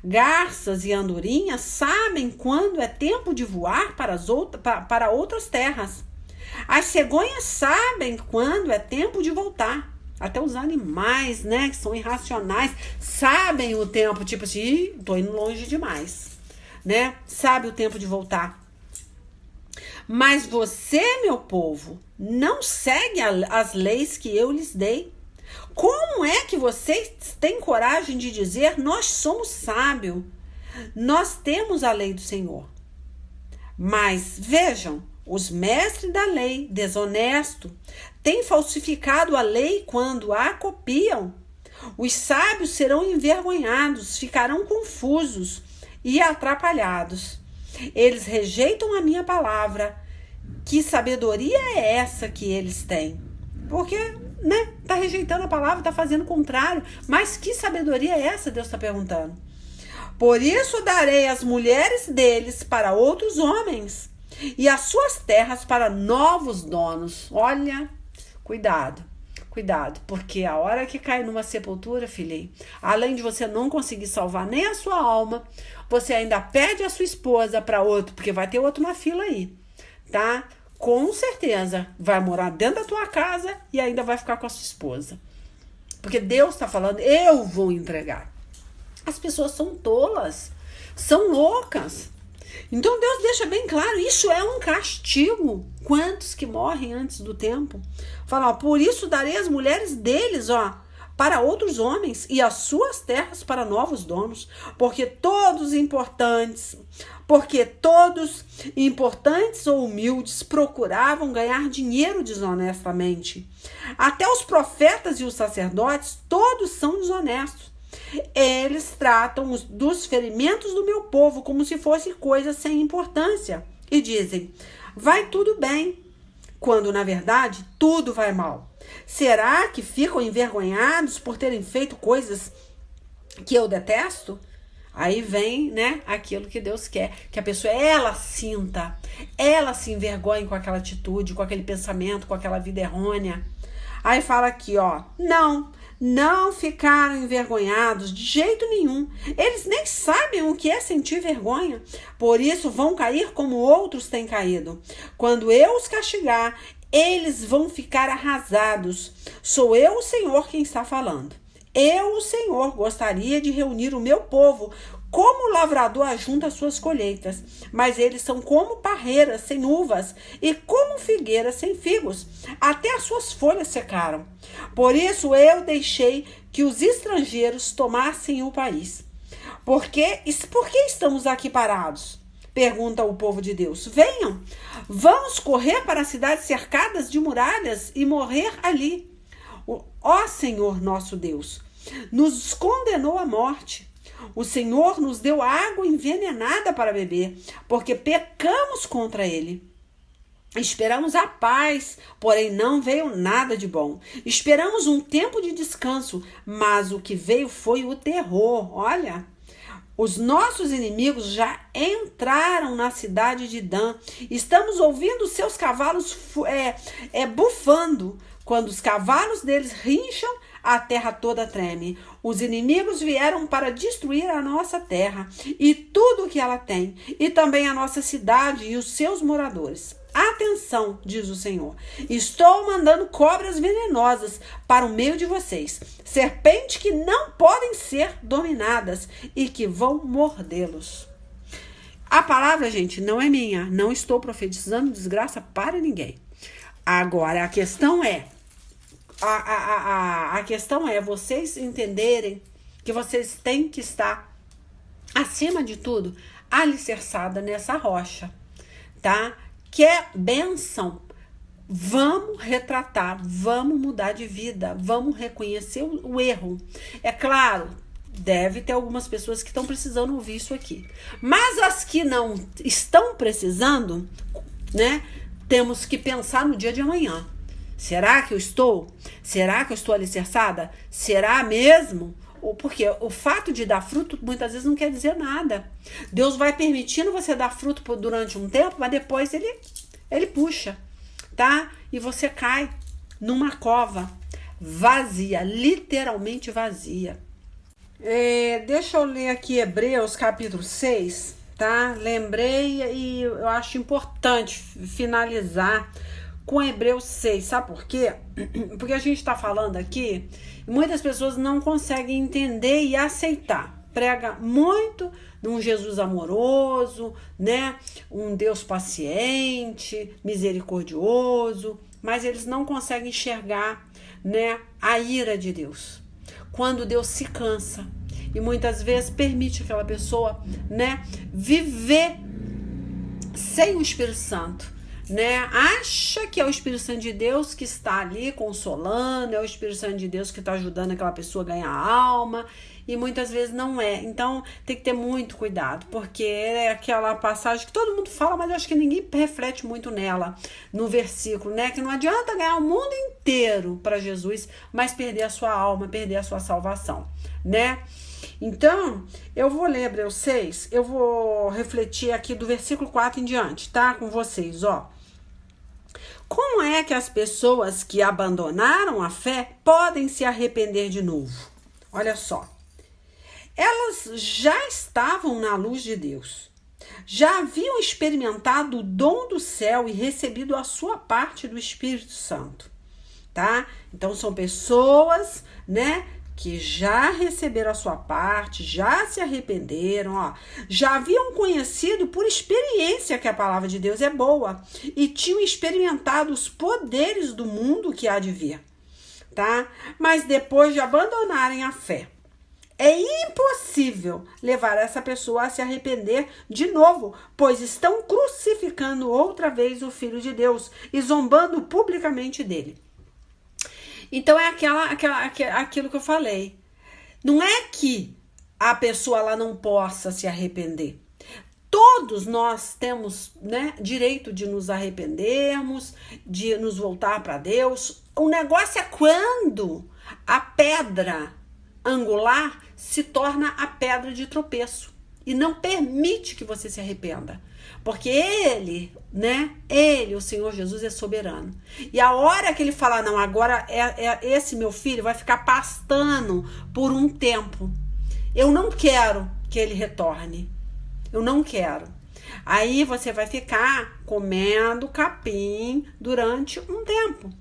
Garças e andorinhas sabem quando é tempo de voar para outras terras. As cegonhas sabem quando é tempo de voltar. Até os animais, né, que são irracionais, sabem o tempo, tipo assim, tô indo longe demais, né? Sabe o tempo de voltar. Mas você, meu povo, não segue as leis que eu lhes dei. Como é que vocês têm coragem de dizer, nós somos sábios, nós temos a lei do Senhor? Mas vejam, os mestres da lei, desonesto, têm falsificado a lei quando a copiam. Os sábios serão envergonhados, ficarão confusos e atrapalhados. Eles rejeitam a minha palavra. Que sabedoria é essa que eles têm? Porque, né, tá rejeitando a palavra, tá fazendo o contrário. Mas que sabedoria é essa? Deus está perguntando. Por isso darei as mulheres deles para outros homens e as suas terras para novos donos. Olha, cuidado, porque a hora que cai numa sepultura, filhinho, além de você não conseguir salvar nem a sua alma, você ainda perde a sua esposa para outro, porque vai ter outro na fila aí, tá? Com certeza vai morar dentro da tua casa e ainda vai ficar com a sua esposa. Porque Deus está falando, eu vou entregar. As pessoas são tolas, são loucas. Então Deus deixa bem claro, isso é um castigo. Quantos que morrem antes do tempo? Fala, ó, por isso darei as mulheres deles, ó, para outros homens e as suas terras para novos donos, porque todos importantes ou humildes procuravam ganhar dinheiro desonestamente. Até os profetas e os sacerdotes, todos são desonestos. Eles tratam dos ferimentos do meu povo como se fosse coisa sem importância e dizem, vai tudo bem, quando na verdade tudo vai mal. Será que ficam envergonhados por terem feito coisas que eu detesto? Aí vem, né, aquilo que Deus quer, que a pessoa, ela sinta, ela se envergonhe com aquela atitude, com aquele pensamento, com aquela vida errônea. Aí fala aqui, ó, não ficaram envergonhados de jeito nenhum. Eles nem sabem o que é sentir vergonha. Por isso vão cair como outros têm caído. Quando eu os castigar, eles vão ficar arrasados. Sou eu, o Senhor, quem está falando. Eu, o Senhor, gostaria de reunir o meu povo como o lavrador ajunta suas colheitas, mas eles são como parreiras sem uvas e como figueiras sem figos. Até as suas folhas secaram. Por isso eu deixei que os estrangeiros tomassem o país. Por que estamos aqui parados? Pergunta o povo de Deus. Venham, vamos correr para as cidades cercadas de muralhas e morrer ali. Ó Senhor nosso Deus, nos condenou à morte. O Senhor nos deu água envenenada para beber, porque pecamos contra ele. Esperamos a paz, porém não veio nada de bom. Esperamos um tempo de descanso, mas o que veio foi o terror. Olha, os nossos inimigos já entraram na cidade de Dan. Estamos ouvindo seus cavalos bufando. Quando os cavalos deles rincham, a terra toda treme. Os inimigos vieram para destruir a nossa terra e tudo o que ela tem, e também a nossa cidade e os seus moradores. Atenção, diz o Senhor, estou mandando cobras venenosas para o meio de vocês, serpentes que não podem ser dominadas e que vão mordê-los. A palavra, gente, não é minha, não estou profetizando desgraça para ninguém. Agora, a questão é, a questão é vocês entenderem que vocês têm que estar, acima de tudo, alicerçada nessa rocha, tá? Que é bênção. Vamos retratar, vamos mudar de vida, vamos reconhecer o erro. É claro, deve ter algumas pessoas que estão precisando ouvir isso aqui. Mas as que não estão precisando, né? Temos que pensar no dia de amanhã. Será que eu estou? Será que eu estou alicerçada? Será mesmo? Porque o fato de dar fruto muitas vezes não quer dizer nada. Deus vai permitindo você dar fruto durante um tempo, mas depois ele puxa, tá? E você cai numa cova vazia, literalmente vazia. Deixa eu ler aqui Hebreus capítulo 6, tá? Lembrei e eu acho importante finalizar com Hebreus 6, sabe por quê? Porque a gente está falando aqui, muitas pessoas não conseguem entender e aceitar. Prega muito de um Jesus amoroso, né? Um Deus paciente, misericordioso, mas eles não conseguem enxergar, né, a ira de Deus. Quando Deus se cansa e muitas vezes permite aquela pessoa, né, viver sem o Espírito Santo. Né? Acha que é o Espírito Santo de Deus que está ali consolando, é o Espírito Santo de Deus que está ajudando aquela pessoa a ganhar alma, e muitas vezes não é. Então tem que ter muito cuidado, porque é aquela passagem que todo mundo fala, mas eu acho que ninguém reflete muito nela, no versículo, né? Que não adianta ganhar o mundo inteiro para Jesus, mas perder a sua alma, perder a sua salvação, né? Então, eu vou ler Hebreus 6, eu vou refletir aqui do versículo 4 em diante, tá? Com vocês, ó. Como é que as pessoas que abandonaram a fé podem se arrepender de novo? Olha só. Elas já estavam na luz de Deus. Já haviam experimentado o dom do céu e recebido a sua parte do Espírito Santo. tá? Então são pessoas, né, que já receberam a sua parte, já se arrependeram, ó, já haviam conhecido por experiência que a palavra de Deus é boa e tinham experimentado os poderes do mundo que há de vir, tá? Mas depois de abandonarem a fé, é impossível levar essa pessoa a se arrepender de novo, pois estão crucificando outra vez o Filho de Deus e zombando publicamente dele. Então é aquilo que eu falei. Não é que a pessoa ela não possa se arrepender. Todos nós temos, né, direito de nos arrependermos, de nos voltar para Deus. O negócio é quando a pedra angular se torna a pedra de tropeço e não permite que você se arrependa. Porque ele, né? Ele, o Senhor Jesus, é soberano. E a hora que ele fala, não, agora esse meu filho vai ficar pastando por um tempo. Eu não quero que ele retorne. Eu não quero. Aí você vai ficar comendo capim durante um tempo.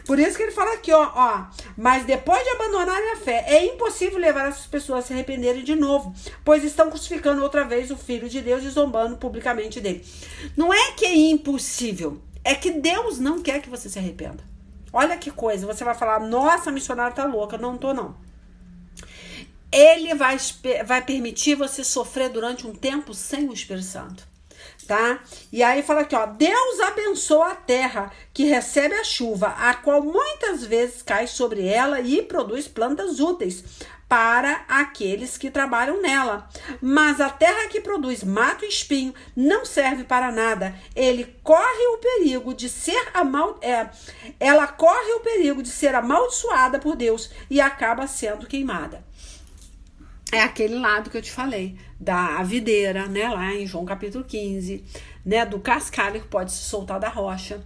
Por isso que ele fala aqui, ó, mas depois de abandonarem a fé, é impossível levar essas pessoas a se arrependerem de novo, pois estão crucificando outra vez o Filho de Deus e zombando publicamente dele. Não é que é impossível, é que Deus não quer que você se arrependa. Olha que coisa, você vai falar, nossa, a missionária tá louca. Não tô, não. Ele vai permitir você sofrer durante um tempo sem o Espírito Santo. Tá? E aí fala aqui, ó, Deus abençoa a terra que recebe a chuva, a qual muitas vezes cai sobre ela e produz plantas úteis para aqueles que trabalham nela. Mas a terra que produz mato e espinho não serve para nada. Ela corre o perigo de ser amaldiçoada por Deus e acaba sendo queimada. É aquele lado que eu te falei, da videira, né, lá em João capítulo 15, né, do cascalho que pode se soltar da rocha.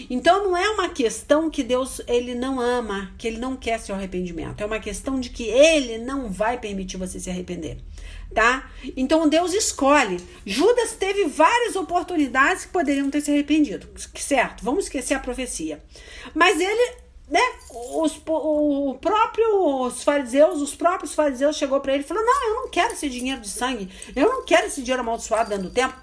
Então não é uma questão que Deus, ele não ama, que ele não quer seu arrependimento. É uma questão de que ele não vai permitir você se arrepender, tá? Então Deus escolhe. Judas teve várias oportunidades que poderiam ter se arrependido, certo? Vamos esquecer a profecia. Mas ele, né, os próprios fariseus chegou para ele e falou, não, eu não quero esse dinheiro de sangue, eu não quero esse dinheiro amaldiçoado dentro do templo.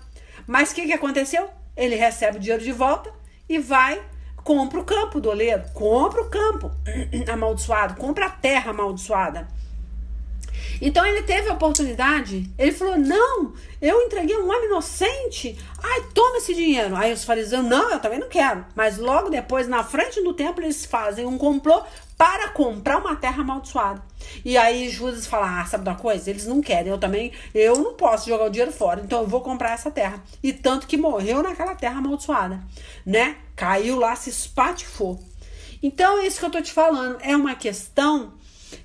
Mas o que aconteceu? Ele recebe o dinheiro de volta e vai, compra o campo do oleiro, compra o campo amaldiçoado, compra a terra amaldiçoada. Então ele teve a oportunidade, ele falou, não, eu entreguei um homem inocente, ai, toma esse dinheiro. Aí os fariseus, não, eu também não quero. Mas logo depois, na frente do templo, eles fazem um complô para comprar uma terra amaldiçoada. E aí Judas fala, sabe da coisa? Eles não querem, eu não posso jogar o dinheiro fora, então eu vou comprar essa terra. E tanto que morreu naquela terra amaldiçoada, né? Caiu lá, se espatifou. Então é isso que eu tô te falando, é uma questão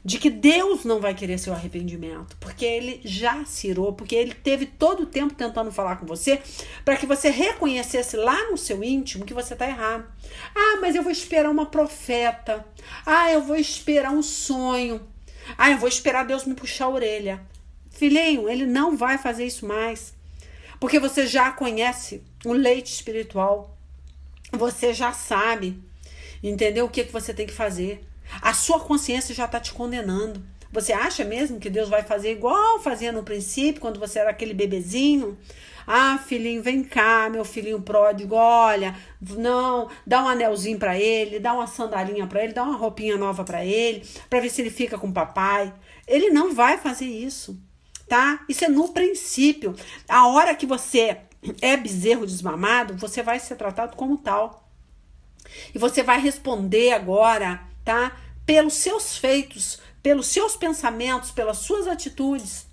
de que Deus não vai querer seu arrependimento, porque ele já se irou, porque ele teve todo o tempo tentando falar com você, para que você reconhecesse lá no seu íntimo que você está errado. Ah, mas eu vou esperar uma profeta. Ah, eu vou esperar um sonho. Ah, eu vou esperar Deus me puxar a orelha. Filhinho, ele não vai fazer isso mais, porque você já conhece o leite espiritual. Você já sabe, entendeu? O que você tem que fazer. A sua consciência já está te condenando. Você acha mesmo que Deus vai fazer igual fazia no princípio, quando você era aquele bebezinho? Ah, filhinho, vem cá, meu filhinho pródigo, olha, não, dá um anelzinho para ele, dá uma sandalinha para ele, dá uma roupinha nova para ele, para ver se ele fica com o papai. Ele não vai fazer isso, tá? Isso é no princípio. A hora que você é bezerro desmamado, você vai ser tratado como tal. E você vai responder agora, tá? Pelos seus feitos, pelos seus pensamentos, pelas suas atitudes.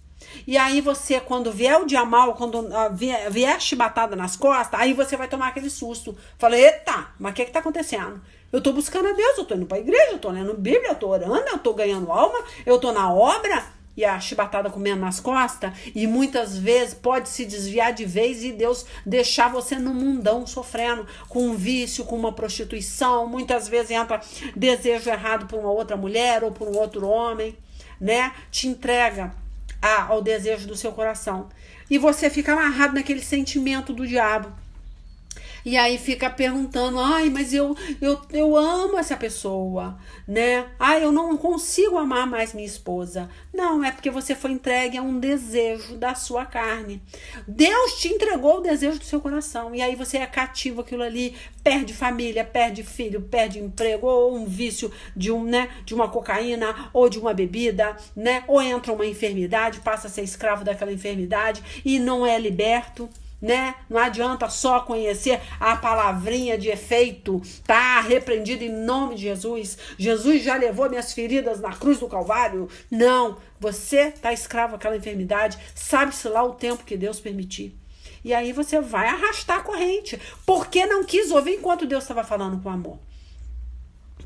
E aí você, quando vier o dia mal, quando vier a chibatada nas costas, aí você vai tomar aquele susto. Fala, eita, mas o que tá acontecendo? Eu tô buscando a Deus, eu tô indo pra igreja, eu tô lendo Bíblia, eu tô orando, eu tô ganhando alma, eu tô na obra. E a chibatada comendo nas costas, e muitas vezes pode se desviar de vez e Deus deixar você no mundão sofrendo com um vício, com uma prostituição. Muitas vezes entra desejo errado por uma outra mulher ou por um outro homem, né? Te entrega ao desejo do seu coração e você fica amarrado naquele sentimento do diabo. E aí fica perguntando, ai, mas eu amo essa pessoa, né? Ai, eu não consigo amar mais minha esposa. Não, é porque você foi entregue a um desejo da sua carne. Deus te entregou o desejo do seu coração. E aí você é cativo aquilo ali, perde família, perde filho, perde emprego, ou um vício de de uma cocaína, ou de uma bebida, né? Ou entra uma enfermidade, passa a ser escravo daquela enfermidade e não é liberto. Né? Não adianta só conhecer a palavrinha de efeito, tá? Repreendido em nome de Jesus. Jesus já levou minhas feridas na cruz do Calvário. Não, você tá escravo àquela enfermidade, sabe-se lá o tempo que Deus permitir. E aí você vai arrastar a corrente, porque não quis ouvir enquanto Deus estava falando com amor.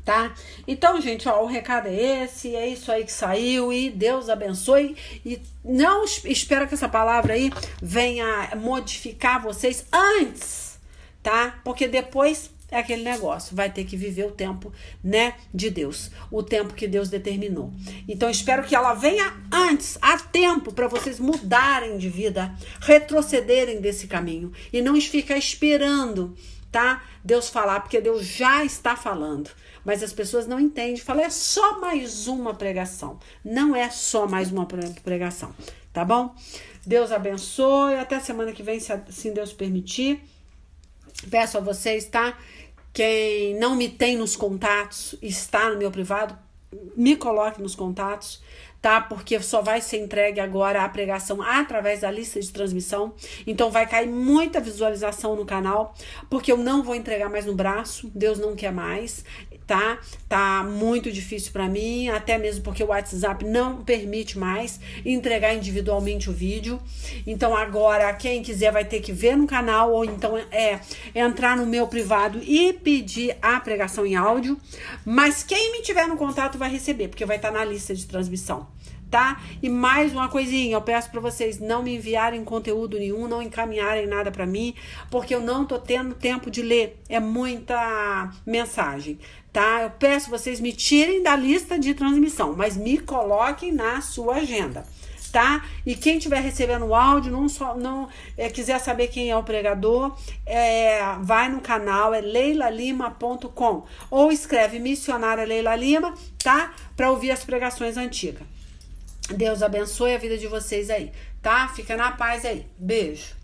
Tá? Então, gente, ó, o recado é esse, é isso aí que saiu e Deus abençoe e não espero que essa palavra aí venha modificar vocês antes, tá? Porque depois é aquele negócio, vai ter que viver o tempo, né, de Deus, o tempo que Deus determinou. Então, espero que ela venha antes, a tempo, para vocês mudarem de vida, retrocederem desse caminho e não ficar esperando, tá? Deus falar, porque Deus já está falando. Mas as pessoas não entendem. Fala, é só mais uma pregação. Não é só mais uma pregação. Tá bom? Deus abençoe. Até semana que vem, se assim Deus permitir. Peço a vocês, tá? Quem não me tem nos contatos, está no meu privado, me coloque nos contatos, tá? Porque só vai ser entregue agora a pregação através da lista de transmissão. Então vai cair muita visualização no canal, porque eu não vou entregar mais no braço. Deus não quer mais. Tá? Tá muito difícil para mim, até mesmo porque o WhatsApp não permite mais entregar individualmente o vídeo. Então agora quem quiser vai ter que ver no canal ou então entrar no meu privado e pedir a pregação em áudio. Mas quem me tiver no contato vai receber, porque vai estar na lista de transmissão. Tá? E mais uma coisinha, eu peço para vocês não me enviarem conteúdo nenhum, não encaminharem nada para mim, porque eu não tô tendo tempo de ler, é muita mensagem, tá? Eu peço vocês me tirem da lista de transmissão, mas me coloquem na sua agenda, tá? E quem estiver recebendo o áudio, quiser saber quem é o pregador, vai no canal, é leilalima.com, ou escreve missionária Leila Lima, tá? Para ouvir as pregações antigas. Deus abençoe a vida de vocês aí, tá? Fica na paz aí. Beijo.